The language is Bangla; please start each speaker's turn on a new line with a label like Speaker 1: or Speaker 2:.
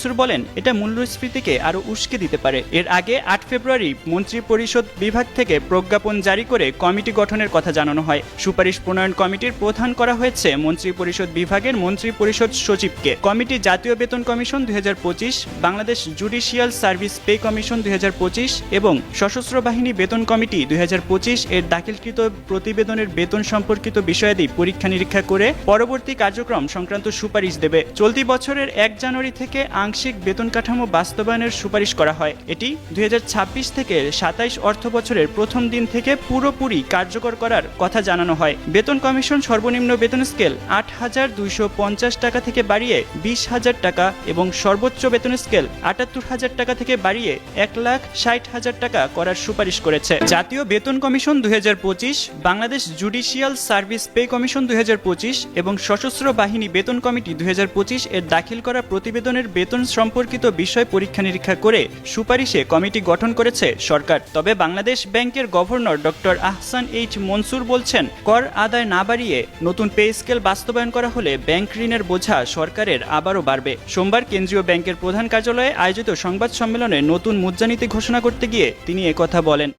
Speaker 1: মনসুর বলেন, এটা মূল্যস্ফীতিকে আরও উস্কে দিতে পারে। এর আগে ৮ ফেব্রুয়ারি মন্ত্রিপরিষদ বিভাগ থেকে প্রজ্ঞাপন জারি করে কমিটি গঠনের কথা জানানো হয়। সুপারিশ প্রণয়ন কমিটির প্রধান করা হয়েছে মন্ত্রিপরিষদ বিভাগের মন্ত্রিপরিষদ সচিবকে। কমিটি জাতীয় বেতন commission ২০২৫, Bangladesh judicial service pay commission ২০২৫ এবং সশস্ত্র বাহিনী বেতন কমিটি ২০২৫ এর দাখিলকৃত প্রতিবেদনের বেতন সম্পর্কিত বিষয়াদি পরীক্ষা নিরীক্ষা করে পরবর্তী কার্যক্রম সংক্রান্ত সুপারিশ দেবে। চলতি বছরের ১ জানুয়ারি থেকে আংশিক বেতন কাঠামো বাস্তবায়নের সুপারিশ করা হয়। এটি ২০২৬ থেকে ২৭ অর্থ বছরের প্রথম দিন থেকে পুরোপুরি কার্যকর করার কথা জানানো হয়। বেতন কমিশন সর্বনিম্ন বেতন স্কেল ৮,২৫০ টাকা থেকে বাড়িয়ে ২০,০০০ টাকা এবং সর্বোচ্চ বেতন স্কেল ৭৮,০০০ টাকা থেকে বাড়িয়ে ১,৬০,০০০ টাকা করার সুপারিশ করেছে। জাতীয় বেতন commission ২০২৫, Bangladesh judicial service pay commission ২০২৫ এবং সশস্ত্র বাহিনী বেতন কমিটি ২০২৫ এর দাখিল করা প্রতিবেদনের বেতন সম্পর্কিত বিষয় পরীক্ষা নিরীক্ষা করে সুপারিশে কমিটি গঠন করেছে সরকার। তবে বাংলাদেশ ব্যাংকের governor doctor Ahsan H Mansur বলছেন, কর আদায় না বাড়িয়ে নতুন পে স্কেল বাস্তবায়ন করা হলে ব্যাংক ঋণের বোঝা সরকারের আবারও বাড়বে। সোমবার কেন্দ্রীয় ব্যাংকের প্রধান কার্যালয়ে আয়োজিত সংবাদ সম্মেলনে নতুন মুদ্রানীতি ঘোষণা করতে গিয়ে তিনি একথা বলেন।